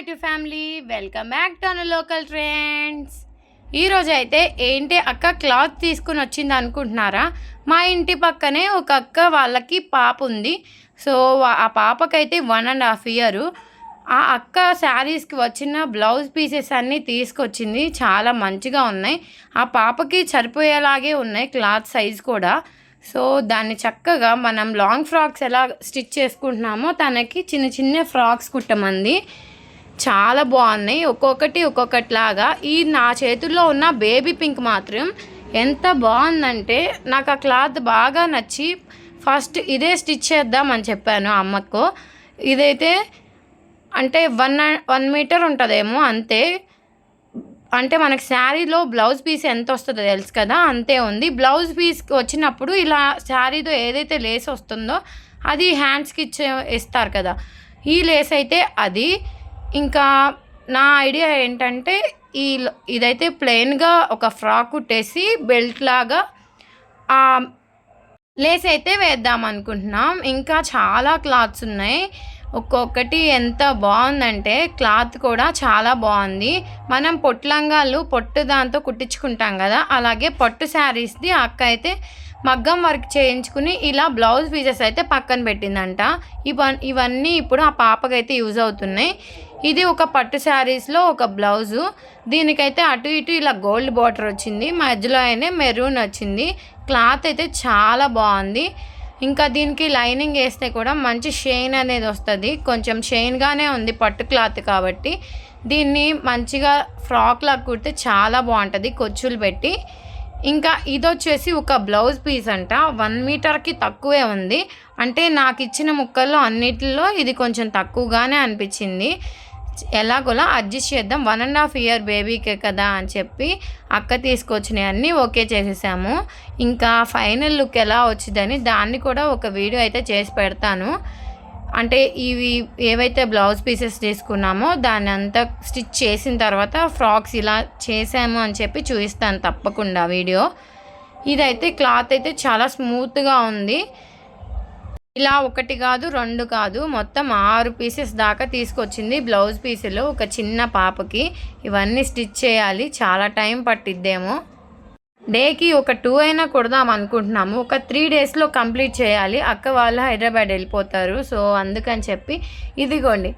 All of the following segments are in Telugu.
To family, welcome back to an local trends. ఈరోజు అయితే ఏంటి అక్క క్లాత్ తీసుకుని వచ్చింది అనుకుంటున్నారా? మా ఇంటి పక్కనే ఒక అక్క వాళ్ళకి పాప ఉంది. సో ఆ పాపకైతే 1.5 years. ఆ అక్క శారీస్కి వచ్చిన బ్లౌజ్ పీసెస్ అన్నీ తీసుకొచ్చింది. చాలా మంచిగా ఉన్నాయి. ఆ పాపకి సరిపోయేలాగే ఉన్నాయి క్లాత్ సైజ్ కూడా. సో దాన్ని చక్కగా మనం లాంగ్ ఫ్రాక్స్ ఎలా స్టిచ్ చేసుకుంటున్నామో తనకి చిన్న చిన్న ఫ్రాక్స్ కుట్టమంది. చాలా బాగున్నాయి, ఒక్కొక్కటిలాగా. ఈ నా చేతుల్లో ఉన్న బేబీ పింక్ మాత్రం ఎంత బాగుందంటే నాకు ఆ క్లాత్ బాగా నచ్చి ఫస్ట్ ఇదే స్టిచ్ చేద్దామని చెప్పాను అమ్మకు. ఇదైతే అంటే 1 meter ఉంటుందేమో అంతే. అంటే మనకి శారీలో బ్లౌజ్ పీస్ ఎంత వస్తుందో తెలుసు కదా, అంతే ఉంది. బ్లౌజ్ పీస్కి వచ్చినప్పుడు ఇలా శారీతో ఏదైతే లేస్ వస్తుందో అది హ్యాండ్స్కి ఇస్తారు కదా, ఈ లేస్ అయితే అది. ఇంకా నా ఐడియా ఏంటంటే ఇదైతే ప్లెయిన్గా ఒక ఫ్రాక్ కుట్టేసి బెల్ట్ లాగా లేస్ అయితే వేద్దాం అనుకుంటున్నాం. ఇంకా చాలా క్లాత్స్ ఉన్నాయి. ఒక్కొక్కటి ఎంత బాగుందంటే క్లాత్ కూడా చాలా బాగుంది. మనం పొట్లంగాలు పొట్టు దాంతో కుట్టించుకుంటాం కదా, అలాగే పట్టు శారీస్ది అక్క అయితే మగ్గం వర్క్ చేయించుకుని ఇలా బ్లౌజ్ పీసెస్ అయితే పక్కన పెట్టిందంట. ఇవన్నీ ఇప్పుడు ఆ పాపకైతే యూజ్ అవుతున్నాయి. ఇది ఒక పట్టు శారీస్లో ఒక బ్లౌజు. దీనికైతే అటు ఇటు ఇలా గోల్డ్ బార్డర్ వచ్చింది, మధ్యలో అయినా మెరూన్ వచ్చింది. క్లాత్ అయితే చాలా బాగుంది. ఇంకా దీనికి లైనింగ్ వేస్తే కూడా మంచి షైన్ అనేది వస్తుంది. కొంచెం షైన్గానే ఉంది పట్టు క్లాత్ కాబట్టి. దీన్ని మంచిగా ఫ్రాక్లా కుడితే చాలా బాగుంటుంది కొచ్చులు పెట్టి. ఇంకా ఇది వచ్చేసి ఒక బ్లౌజ్ పీస్ అంట. 1 meterకి తక్కువే ఉంది. అంటే నాకు ఇచ్చిన ముక్కల్లో అన్నిటిలో ఇది కొంచెం తక్కువగానే అనిపించింది. ఎలాగోలా అడ్జస్ట్ చేద్దాం, 1.5 year బేబీకే కదా అని చెప్పి అక్క తీసుకొచ్చినవి అన్నీ ఓకే చేసేసాము. ఇంకా ఫైనల్ లుక్ ఎలా వచ్చిందని దాన్ని కూడా ఒక వీడియో అయితే చేసి పెడతాను. అంటే ఇవి ఏవైతే బ్లౌజ్ పీసెస్ తీసుకున్నామో దాన్ని అంతా స్టిచ్ చేసిన తర్వాత ఫ్రాక్స్ ఇలా చేసాము అని చెప్పి చూపిస్తాను తప్పకుండా వీడియో. ఇదైతే క్లాత్ అయితే చాలా స్మూత్గా ఉంది. ఇలా 1 కాదు 2 కాదు, మొత్తం 6 pieces దాకా తీసుకొచ్చింది బ్లౌజ్ పీసులు ఒక చిన్న పాపకి. ఇవన్నీ స్టిచ్ చేయాలి, చాలా టైం పట్టిద్దేమో. డేకి ఒక 2 అయినా కుడదాం అనుకుంటున్నాము. ఒక 3 daysలో కంప్లీట్ చేయాలి. అక్క వాళ్ళు హైదరాబాద్ వెళ్ళిపోతారు. సో అందుకని చెప్పి ఇదిగోండి,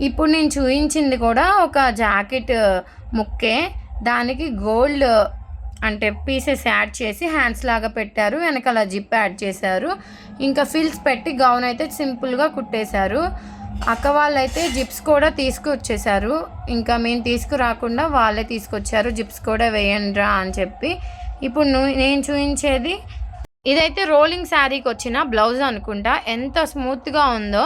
ఇప్పుడు నేను చూపించింది కూడా ఒక జాకెట్ ముక్కే. దానికి గోల్డ్ అంటే పీసెస్ యాడ్ చేసి హ్యాండ్స్ లాగా పెట్టారు, వెనకాల జిప్ యాడ్ చేశారు. ఇంకా ఫిల్స్ పెట్టి గౌన్ అయితే సింపుల్గా కుట్టేశారు. అక్క వాళ్ళైతే జిప్స్ కూడా తీసుకొచ్చేసారు. ఇంకా మేము తీసుకురాకుండా వాళ్ళే తీసుకొచ్చారు, జిప్స్ కూడా వేయండి రా అని చెప్పి. ఇప్పుడు నేను చూపించేది ఇదైతే రోలింగ్ శారీకి వచ్చిన బ్లౌజ్ అనుకుంటా. ఎంత స్మూత్గా ఉందో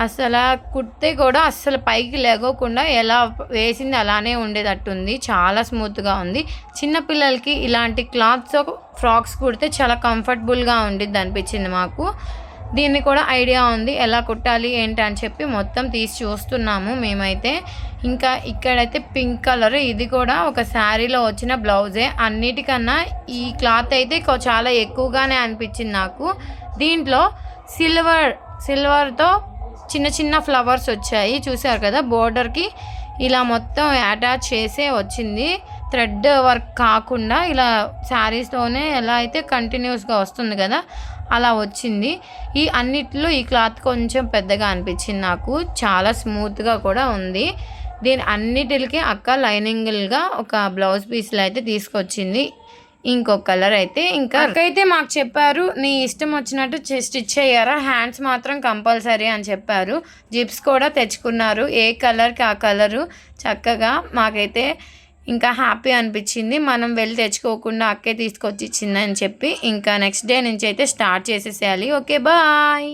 అసలు, కుడితే కూడా అస్సలు పైకి లేగకుండా ఎలా వేసింది అలానే ఉండేటట్టుంది. చాలా స్మూత్గా ఉంది. చిన్నపిల్లలకి ఇలాంటి క్లాత్స్ ఫ్రాక్స్ కుడితే చాలా కంఫర్టబుల్గా ఉండిద్ది అనిపించింది మాకు. దీన్ని కూడా ఐడియా ఉంది ఎలా కుట్టాలి ఏంటి అని చెప్పి మొత్తం తీసి చూస్తున్నాము మేమైతే. ఇంకా ఇక్కడైతే పింక్ కలర్, ఇది కూడా ఒక శారీలో వచ్చిన బ్లౌజే. అన్నిటికన్నా ఈ క్లాత్ అయితే చాలా ఎక్కువగానే అనిపించింది నాకు. దీంట్లో సిల్వర్తో చిన్న చిన్న ఫ్లవర్స్ వచ్చాయి, చూసారు కదా. బోర్డర్కి ఇలా మొత్తం అటాచ్ చేసే వచ్చింది, థ్రెడ్ వర్క్ కాకుండా ఇలా శారీస్తోనే ఎలా అయితే కంటిన్యూస్గా వస్తుంది కదా అలా వచ్చింది. ఈ అన్నిటిలో ఈ క్లాత్ కొంచెం పెద్దగా అనిపించింది నాకు, చాలా స్మూత్గా కూడా ఉంది. దీని అన్నిటికి అక్క లైనింగ్గా ఒక బ్లౌజ్ పీస్లు అయితే తీసుకొచ్చింది. ఇంకొక కలర్ అయితే ఇంకా అక్కయితే మాకు చెప్పారు, నీ ఇష్టం వచ్చినట్టు స్టిచ్ చేయారా, హ్యాండ్స్ మాత్రం కంపల్సరీ అని చెప్పారు. జిప్స్ కూడా తెచ్చుకున్నారు, ఏ కలర్కి ఆ కలరు. చక్కగా మాకైతే ఇంకా హ్యాపీ అనిపించింది. మనం వెళ్ళి తెచ్చుకోకుండా అక్కే తీసుకొచ్చి ఇచ్చిందని చెప్పి ఇంకా నెక్స్ట్ డే నుంచి అయితే స్టార్ట్ చేసేసేయాలి. Okay bye.